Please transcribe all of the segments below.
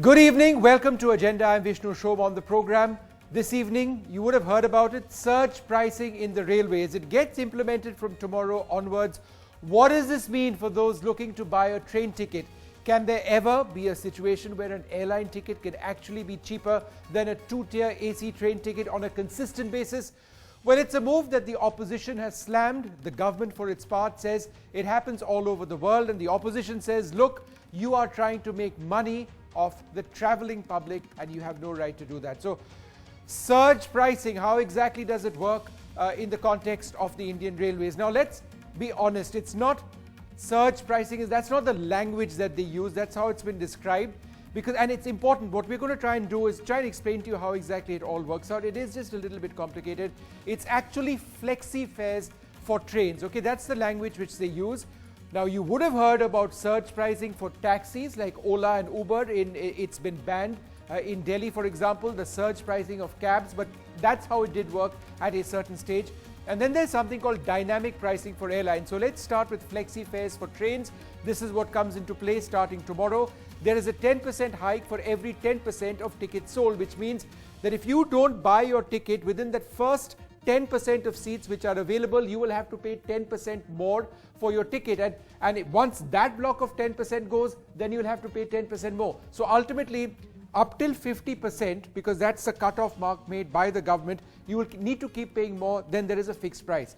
Good evening. Welcome to Agenda. I'm Vishnu Shobh on the program. This evening, you would have heard about it, surge pricing in the railways. It gets implemented from tomorrow onwards. What does this mean for those looking to buy a train ticket? Can there ever be a situation where an airline ticket can actually be cheaper than a two-tier AC train ticket on a consistent basis? Well, it's a move that the opposition has slammed. The government, for its part, says it happens all over the world, and the opposition says, look, you are trying to make money of the traveling public and you have no right to do that. So surge pricing, how exactly does it work in the context of the Indian Railways? Now let's be honest, it's not surge pricing, that's not the language that they use, that's how it's been described. And it's important, what we're going to try and do is try and explain to you how exactly it all works out. It is just a little bit complicated. It's actually flexi fares for trains, okay? That's the language which they use. Now, you would have heard about surge pricing for taxis like Ola and Uber. It's been banned. In Delhi, for example, the surge pricing of cabs, but that's how it did work at a certain stage. And then there's something called dynamic pricing for airlines. So let's start with flexi fares for trains. This is what comes into play starting tomorrow. There is a 10% hike for every 10% of tickets sold, which means that if you don't buy your ticket within that first 10% of seats which are available, you will have to pay 10% more for your ticket. And once that block of 10% goes, then you'll have to pay 10% more. So ultimately, up till 50%, because that's the cutoff mark made by the government, you will need to keep paying more than there is a fixed price.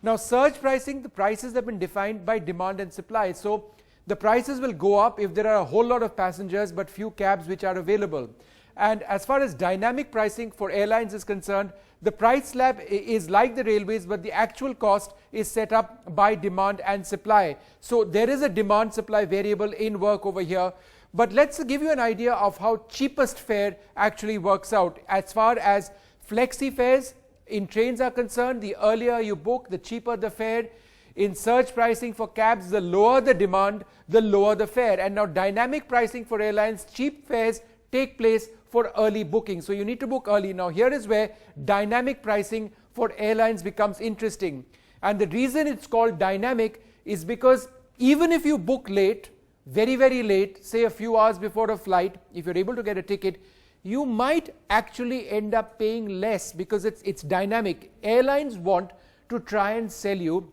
Now, surge pricing, the prices have been defined by demand and supply. So the prices will go up if there are a whole lot of passengers but few cabs which are available. And as far as dynamic pricing for airlines is concerned, the price slab is like the railways, but the actual cost is set up by demand and supply. So there is a demand supply variable in work over here. But let's give you an idea of how cheapest fare actually works out. As far as flexi fares in trains are concerned, the earlier you book, the cheaper the fare. In surge pricing for cabs, the lower the demand, the lower the fare. And now dynamic pricing for airlines, cheap fares take place for early booking. So you need to book early. Now here is where dynamic pricing for airlines becomes interesting. And the reason it's called dynamic is because even if you book late, very, very late, say a few hours before a flight, if you're able to get a ticket, you might actually end up paying less because it's dynamic. Airlines want to try and sell you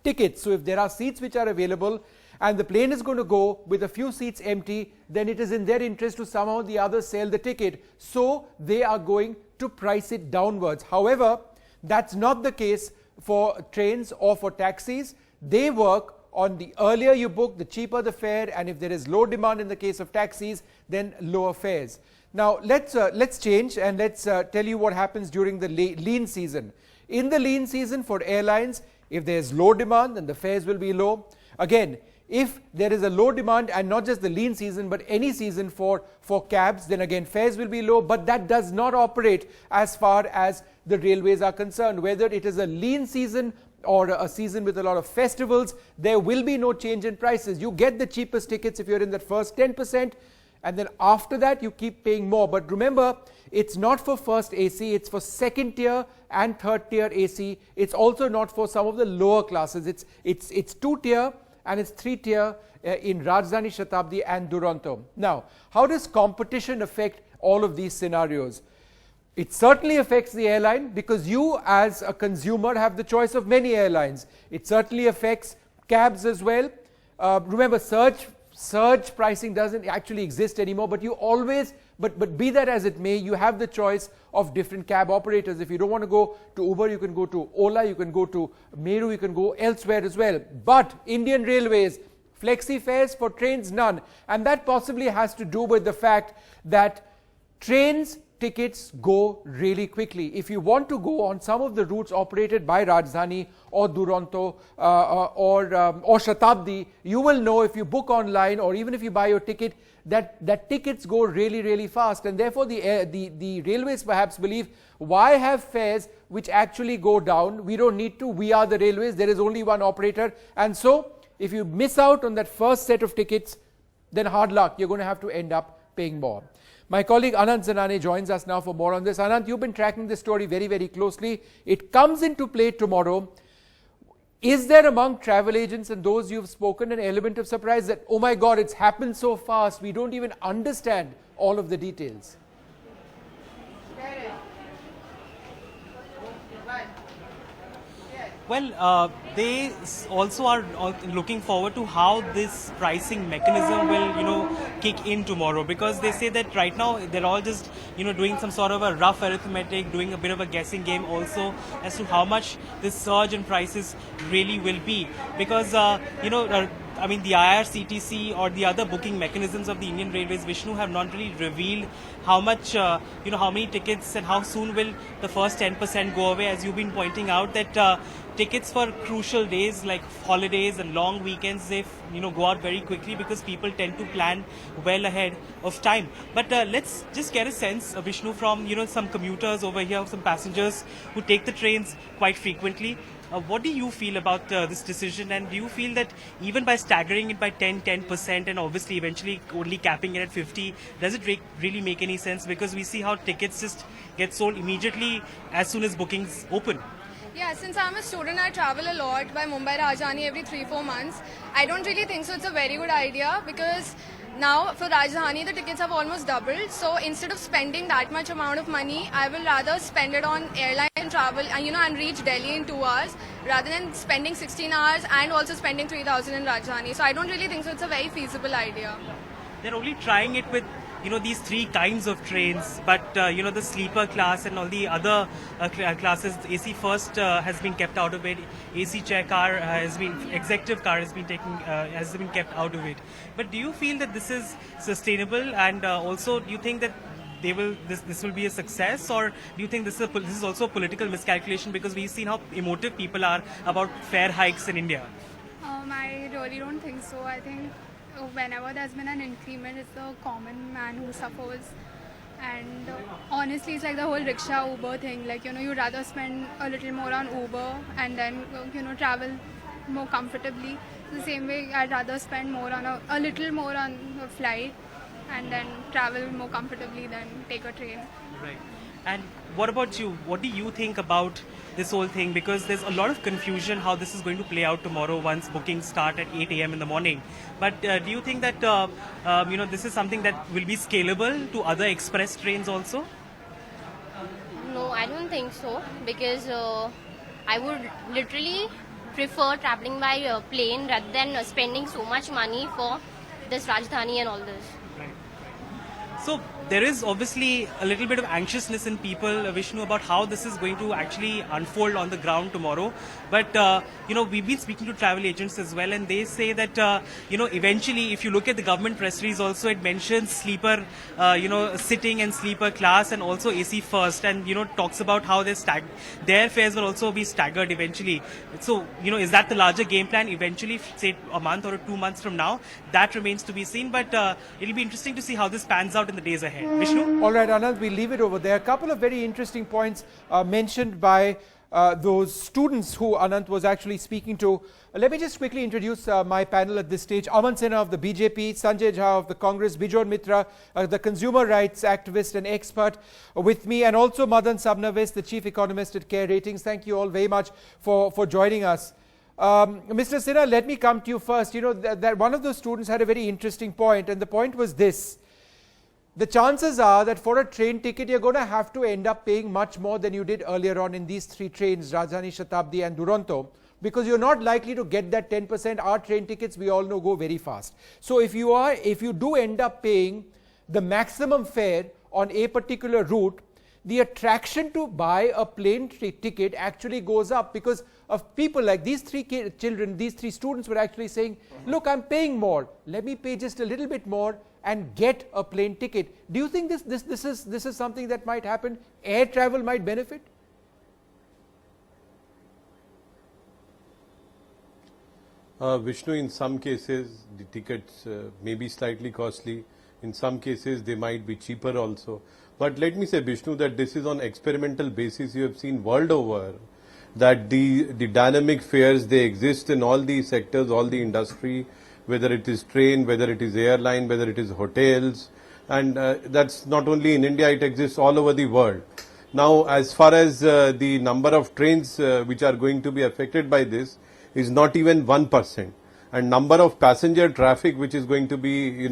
tickets. So if there are seats which are available and the plane is going to go with a few seats empty, then it is in their interest to somehow or the other sell the ticket. So they are going to price it downwards. However, that's not the case for trains or for taxis. They work on the earlier you book, the cheaper the fare, and if there is low demand in the case of taxis, then lower fares. Now let's change and let's tell you what happens during the lean season. In the lean season for airlines, if there is low demand, then the fares will be low. Again, if there is a low demand, and not just the lean season but any season for cabs, then again fares will be low. But that does not operate as far as the railways are concerned. Whether it is a lean season or a season with a lot of festivals, there will be no change in prices. You get the cheapest tickets if you're in that first 10%, and then after that you keep paying more. But remember, it's not for first AC, it's for second tier and third tier AC. It's also not for some of the lower classes. It's two tier and it's three tier in Rajdhani, Shatabdi and Duronto. Now, how does competition affect all of these scenarios? It certainly affects the airline because you as a consumer have the choice of many airlines. It certainly affects cabs as well. Remember, surge pricing doesn't actually exist anymore, but you always, but be that as it may, you have the choice of different cab operators. If you don't want to go to Uber, you can go to Ola, you can go to Meru, you can go elsewhere as well. But Indian Railways, flexi fares for trains, none. And that possibly has to do with the fact that trains tickets go really quickly. If you want to go on some of the routes operated by Rajdhani or Duronto or Shatabdi, you will know if you book online or even if you buy your ticket that tickets go really, really fast. And therefore the railways perhaps believe, why have fares which actually go down? We don't need to. We are the railways. There is only one operator. And so if you miss out on that first set of tickets, then hard luck. You're going to have to end up paying more. My colleague Anant Zanane joins us now for more on this. Anant, you've been tracking this story very, very closely. It comes into play tomorrow. Is there among travel agents and those you've spoken an element of surprise that, oh my God, it's happened so fast, we don't even understand all of the details? Well, they also are looking forward to how this pricing mechanism will, kick in tomorrow, because they say that right now they're all just, doing some sort of a rough arithmetic, doing a bit of a guessing game also as to how much this surge in prices really will be. Because, I mean, the IRCTC or the other booking mechanisms of the Indian Railways, Vishnu, have not really revealed how much, how many tickets and how soon will the first 10% go away. As you've been pointing out, that tickets for crucial days like holidays and long weekends, they go out very quickly because people tend to plan well ahead of time. But let's just get a sense, Vishnu, from some commuters over here, some passengers who take the trains quite frequently. What do you feel about this decision, and do you feel that even by staggering it by 10% and obviously eventually only capping it at 50, does it really make any sense? Because we see how tickets just get sold immediately as soon as bookings open. Yeah, since I'm a student, I travel a lot by Mumbai Rajdhani every 3-4 months. I don't really think so it's a very good idea, because now for Rajdhani the tickets have almost doubled. So instead of spending that much amount of money, I will rather spend it on airline travel and reach Delhi in 2 hours rather than spending 16 hours and also spending 3,000 in Rajdhani. So I don't really think so it's a very feasible idea. They're only trying it with these 3 kinds of trains, but the sleeper class and all the other classes, AC first has been kept out of it. AC chair car executive car has been kept out of it. But do you feel that this is sustainable, and also do you think that this will be a success, or do you think this is also a political miscalculation, because we've seen how emotive people are about fare hikes in India? I really don't think so. I think whenever there's been an increment, it's the common man who suffers. And honestly, it's like the whole rickshaw Uber thing. Like, you'd rather spend a little more on Uber and then, travel more comfortably. The same way, I'd rather spend more on a little more on a flight and then travel more comfortably than take a train. Right. And what about you? What do you think about this whole thing? Because there's a lot of confusion how this is going to play out tomorrow once bookings start at 8 a.m. in the morning. But do you think that this is something that will be scalable to other express trains also? No, I don't think so, because I would literally prefer traveling by plane rather than spending so much money for this Rajdhani and all this. Right. So there is obviously a little bit of anxiousness in people, Vishnu, about how this is going to actually unfold on the ground tomorrow. But, we've been speaking to travel agents as well, and they say that, eventually, if you look at the government press release also, it mentions sleeper, sitting and sleeper class and also AC first, and, talks about how their fares will also be staggered eventually. So, is that the larger game plan eventually, say a month or 2 months from now? That remains to be seen, but it'll be interesting to see how this pans out in the days ahead. Vishnu? All right, Anand, we'll leave it over there. A couple of very interesting points mentioned by those students who Anand was actually speaking to. Let me just quickly introduce my panel at this stage. Aman Sinha of the BJP, Sanjay Jha of the Congress, Bijon Mitra, the consumer rights activist and expert with me, and also Madan Sabnavis, the chief economist at Care Ratings. Thank you all very much for joining us. Mr. Sinha, let me come to you first. That one of those students had a very interesting point, and the point was this. The chances are that for a train ticket, you're going to have to end up paying much more than you did earlier on in these 3 trains, Rajdhani, Shatabdi and Duronto, because you're not likely to get that 10%. Our train tickets, we all know, go very fast. So if you do end up paying the maximum fare on a particular route, the attraction to buy a plane ticket actually goes up, because of people like these 3 children, these 3 students were actually saying, look, I'm paying more. Let me pay just a little bit more and get a plane ticket. Do you think this is something that might happen? Air travel might benefit? Vishnu, in some cases the tickets may be slightly costly. In some cases they might be cheaper also. But let me say, Vishnu, that this is on experimental basis. You have seen world over that the dynamic fares, they exist in all the sectors, all the industry, whether it is train, whether it is airline, whether it is hotels, and that's not only in India, it exists all over the world. Now, as far as the number of trains which are going to be affected by this, is not even 1%. And number of passenger traffic which is going to be,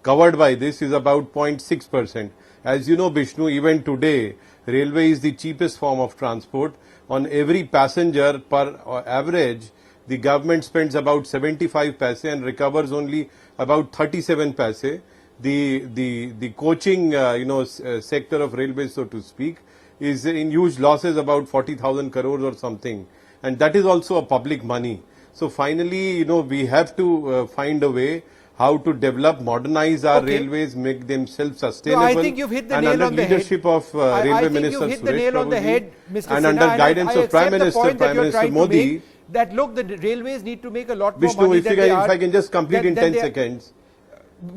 covered by this is about 0.6%. As you know, Vishnu, even today, railway is the cheapest form of transport. On every passenger per average, the government spends about 75 paise and recovers only about 37 paise. The coaching, sector of railways, so to speak, is in huge losses, about 40,000 crores or something. And that is also a public money. So finally, we have to find a way how to develop, modernize our railways, make them self-sustainable. I think you've hit the nail on the head. And under leadership of Railway Minister Suresh Prabhuji, and under guidance of Prime Minister Modi, that look, the railways need to make a lot Vishnu, more money if I can just complete in 10 seconds.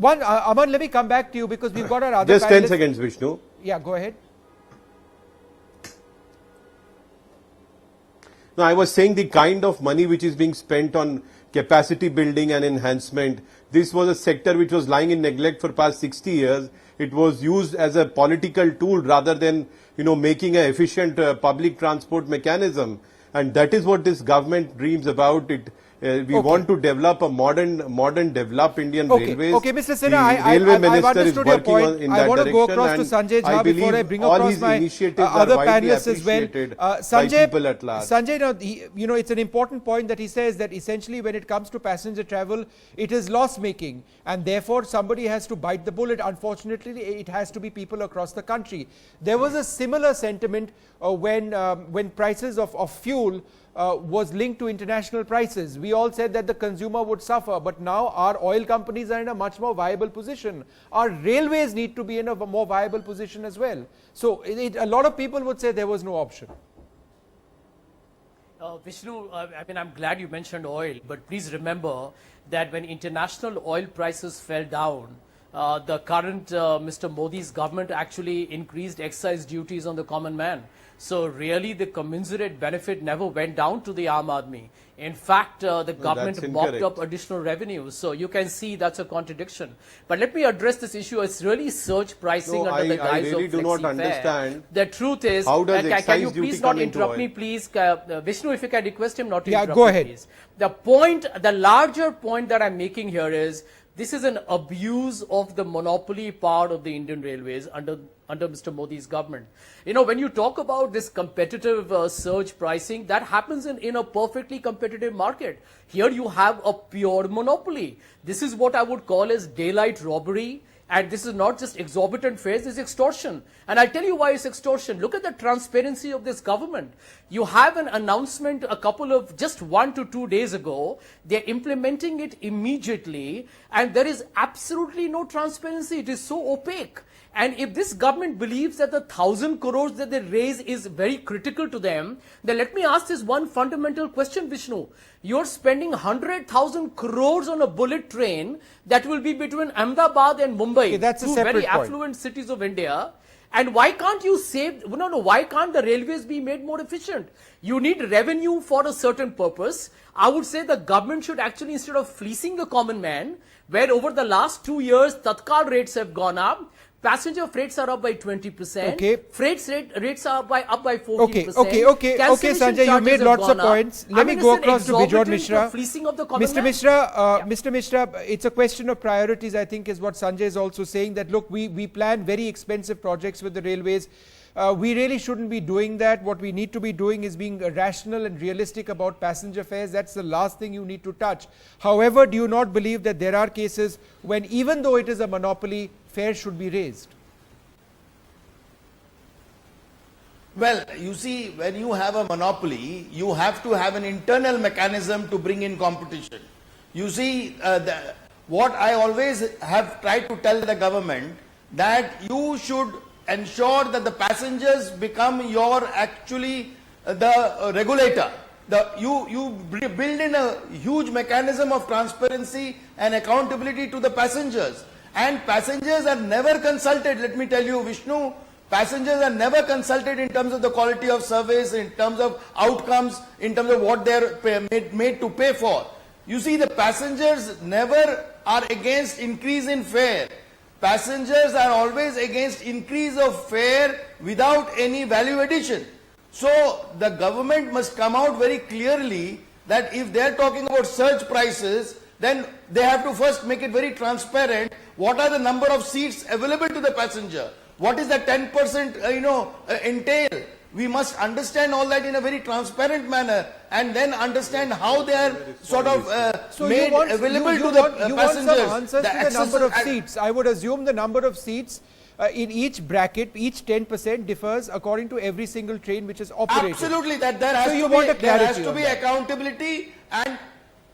Aman, let me come back to you because we've got our other just 10 seconds, Vishnu. Yeah, go ahead. No, I was saying the kind of money which is being spent on capacity building and enhancement. This was a sector which was lying in neglect for past 60 years. It was used as a political tool rather than, making an efficient public transport mechanism. And that is what this government dreams about. We want to develop a modern developed Indian railways. Okay, Mr. Sinha, I've understood your point. I want to go across to Sanjay Jha before I bring across my other panelists as well. Sanjay, now, it's an important point that he says that essentially when it comes to passenger travel, it is loss making, and therefore somebody has to bite the bullet. Unfortunately, it has to be people across the country. There was a similar sentiment when prices of fuel was linked to international prices. We all said that the consumer would suffer, but now our oil companies are in a much more viable position. Our railways need to be in a more viable position as well. So a lot of people would say there was no option. Vishnu, I'm glad you mentioned oil, but please remember that when international oil prices fell down, the current Mr. Modi's government actually increased excise duties on the common man. So really the commensurate benefit never went down to the Aam Aadmi. In fact, the government mopped up additional revenues. So you can see that's a contradiction. But let me address this issue. It's really surge pricing under the guise really of do not flexi understand. The truth is, how does can you please not interrupt me, please? Vishnu, if you can request him not to interrupt go me, ahead. please. The larger point that I'm making here is, this is an abuse of the monopoly power of the Indian Railways under Mr. Modi's government. When you talk about this competitive surge pricing, that happens in a perfectly competitive market. Here you have a pure monopoly. This is what I would call as daylight robbery. And this is not just exorbitant fares, it's extortion. And I'll tell you why it's extortion. Look at the transparency of this government. You have an announcement just 1 to 2 days ago. They're implementing it immediately. And there is absolutely no transparency. It is so opaque. And if this government believes that the 1,000 crores that they raise is very critical to them, then let me ask this one fundamental question, Vishnu. You're spending 100,000 crores on a bullet train that will be between Ahmedabad and Mumbai, two very affluent cities of India. And why can't you why can't the railways be made more efficient? You need revenue for a certain purpose. I would say the government should actually, instead of fleecing the common man, where over the last 2 years, Tatkal rates have gone up, passenger freights are up by 20%. Okay. Freight rates are up by 14%. Okay, Sanjay, you made lots of points. Let me go across to Bijoy Mishra. Mr. Mishra, it's a question of priorities, I think, is what Sanjay is also saying, that look, we plan very expensive projects with the railways. We really shouldn't be doing that. What we need to be doing is being rational and realistic about passenger fares. That's the last thing you need to touch. However, do you not believe that there are cases when, even though it is a monopoly, fares should be raised? Well, you see, when you have a monopoly, you have to have an internal mechanism to bring in competition. You see, what I always have tried to tell the government, that you should ensure that the passengers become your the regulator. You build in a huge mechanism of transparency and accountability to the passengers. And passengers are never consulted, let me tell you, Vishnu, passengers are never consulted in terms of the quality of service, in terms of outcomes, in terms of what they're made to pay for. You see, the passengers never are against increase in fare. Passengers are always against increase of fare without any value addition. So the government must come out very clearly that if they are talking about surge prices, then they have to first make it very transparent. What are the number of seats available to the passenger? What is the 10% entail? We must understand all that in a very transparent manner, and then understand how they are sort of made available to the passengers. You want some answers The to the number of seats. I would assume the number of seats in each bracket, each 10% differs according to every single train which is operated. Absolutely, that there has to be accountability, and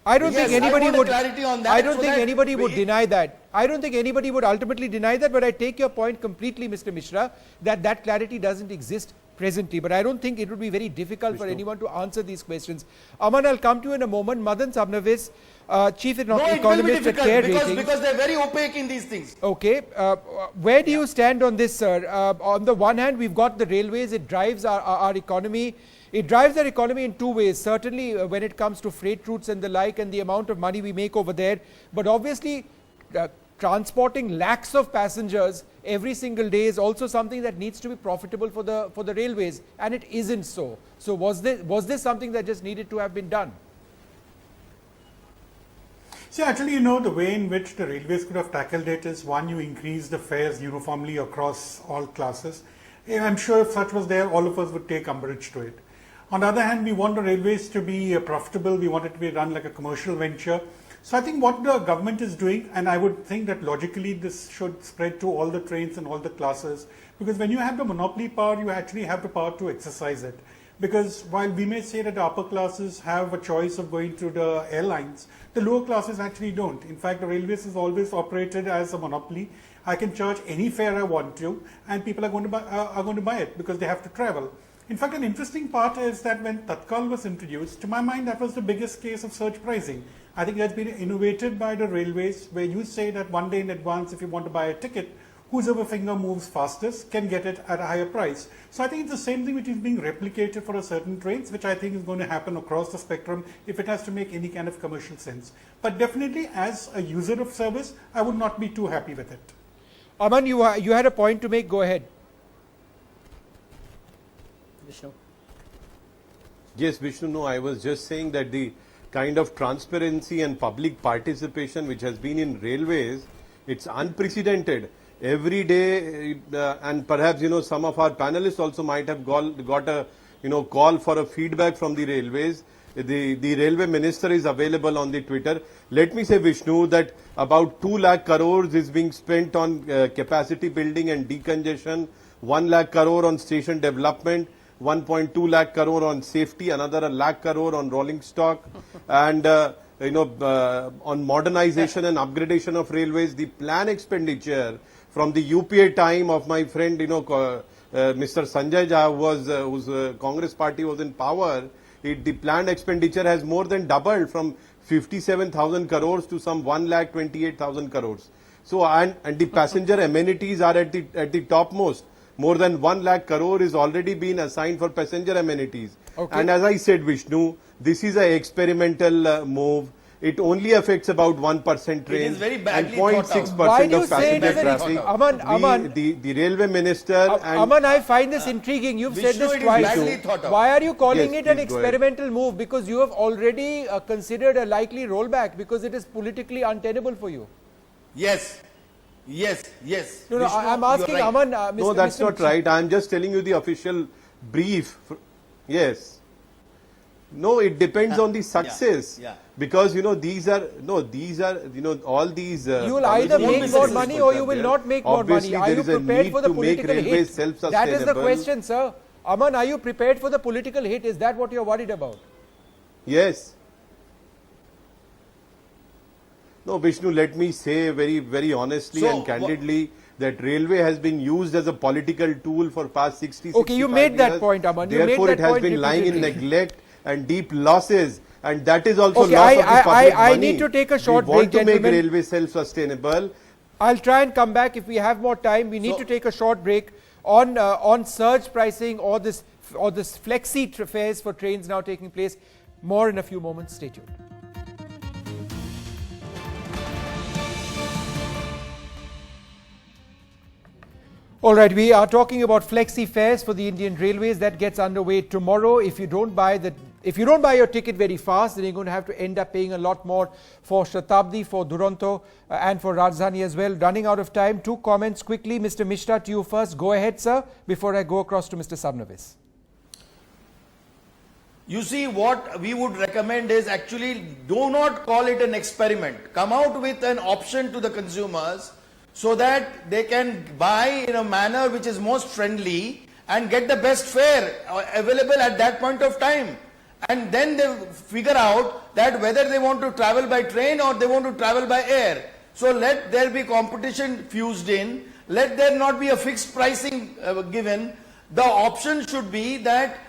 I don't think anybody would. Clarity on that, I don't think anybody would deny that. I don't think anybody would ultimately deny that. But I take your point completely, Mr. Mishra, that that clarity doesn't exist presently. But I don't think it would be very difficult for anyone to answer these questions. Aman, I'll come to you in a moment. Madan Sabnavis, Chief Economist at Care Ratings. Because they're very opaque in these things. Okay. Where do you stand on this, sir? On the one hand, we've got the railways. It drives our economy. It drives our economy in two ways, certainly when it comes to freight routes and the like, and the amount of money we make over there. But obviously, transporting lakhs of passengers every single day is also something that needs to be profitable for the railways, and it isn't so. So was this something that just needed to have been done? See, actually, the way in which the railways could have tackled it is, one, you increase the fares uniformly across all classes. I'm sure if such was there, all of us would take umbrage to it. On the other hand, we want the railways to be profitable. We want it to be run like a commercial venture. So I think what the government is doing, and I would think that logically this should spread to all the trains and all the classes, because when you have the monopoly power, you actually have the power to exercise it. Because while we may say that the upper classes have a choice of going to the airlines, the lower classes actually don't. In fact, the railways has always operated as a monopoly. I can charge any fare I want to, and people are going to buy it because they have to travel. In fact, an interesting part is that when Tatkal was introduced, to my mind, that was the biggest case of surge pricing. I think that's been innovated by the railways, where you say that one day in advance, if you want to buy a ticket, whoever finger moves fastest can get it at a higher price. So I think it's the same thing which is being replicated for a certain trains, which I think is going to happen across the spectrum if it has to make any kind of commercial sense. But definitely, as a user of service, I would not be too happy with it. Aman, you had a point to make. Go ahead. Vishnu. Yes, Vishnu, no, I was just saying that the kind of transparency and public participation which has been in railways, it's unprecedented. Every day, and perhaps, some of our panelists also might have got a, call for a feedback from the railways. The railway minister is available on the Twitter. Let me say, Vishnu, that about 2 lakh crores is being spent on capacity building and decongestion, 1 lakh crore on station development, 1.2 lakh crore on safety, another 1 lakh crore on rolling stock, and on modernization and upgradation of railways. The plan expenditure from the UPA time of my friend, Mr. Sanjay Jha, whose Congress party was in power, the planned expenditure has more than doubled from 57,000 crores to some 1,28,000 crores. So, and the passenger amenities are at the topmost. More than 1 lakh crore is already been assigned for passenger amenities. Okay. And as I said, Vishnu, this is an experimental move. It only affects about 1% trains. It is very badly and 0.6% of passenger traffic. Aman, the railway minister. Aman, I find this intriguing. You've said this twice. Why are you calling it an experimental move? Because you have already considered a likely rollback because it is politically untenable for you. Yes. Yes. No, Vishnu, I'm asking right. Aman. No, that's not right. I'm just telling you the official brief. Yes. No, it depends on the success. Yeah. Because, these are, all these... you will either make more money or you will not make more money. Are you prepared for the political hit? That is the question, sir. Aman, are you prepared for the political hit? Is that what you're worried about? Yes. No, Vishnu, let me say very, very honestly and candidly that railway has been used as a political tool for past 60, okay, you made that point, Aman. Therefore, it has been lying in neglect and deep losses, and that is also okay, loss of the public money. I need to take a short break, gentlemen. We want to make railway self-sustainable. I'll try and come back if we have more time. We need to take a short break on surge pricing or this flexi fares for trains now taking place. More in a few moments. Stay tuned. All right, we are talking about flexi fares for the Indian Railways. That gets underway tomorrow. If you don't buy the if you don't buy your ticket very fast, then you're going to have to end up paying a lot more for Shatabdi, for Duronto and for Rajdhani as well. Running out of time, 2 comments quickly. Mr. Mishra, to you first. Go ahead, sir, before I go across to Mr. Sabnavis. You see, what we would recommend is actually do not call it an experiment. Come out with an option to the consumers so that they can buy in a manner which is most friendly and get the best fare available at that point of time. And then they figure out that whether they want to travel by train or they want to travel by air. So let there be competition fused in. Let there not be a fixed pricing given. The option should be that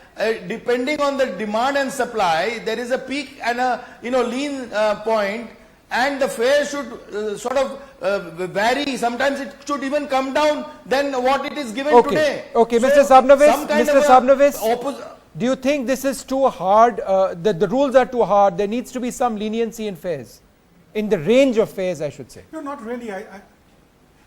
depending on the demand and supply, there is a peak and a lean point, and the fare should sort of vary. Sometimes it should even come down than what it is given today. Okay, so Mr. Sabnavis, do you think this is too hard, that the rules are too hard? There needs to be some leniency in fares, in the range of fares, I should say. No, not really.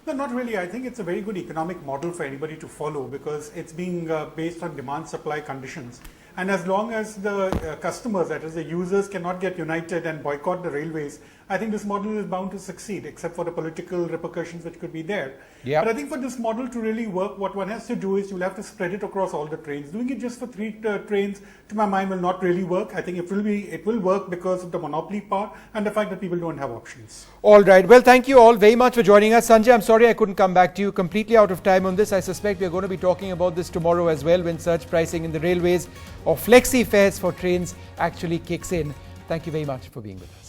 No, not really. I think it's a very good economic model for anybody to follow because it's being based on demand-supply conditions. And as long as the customers, that is the users, cannot get united and boycott the railways, I think this model is bound to succeed, except for the political repercussions which could be there. Yep. But I think for this model to really work, what one has to do is you'll have to spread it across all the trains. Doing it just for 3 trains, to my mind, will not really work. I think it will work because of the monopoly part and the fact that people don't have options. All right. Well, thank you all very much for joining us. Sanjay, I'm sorry I couldn't come back to you. Completely out of time on this. I suspect we're going to be talking about this tomorrow as well when surge pricing in the railways or flexi fares for trains actually kicks in. Thank you very much for being with us.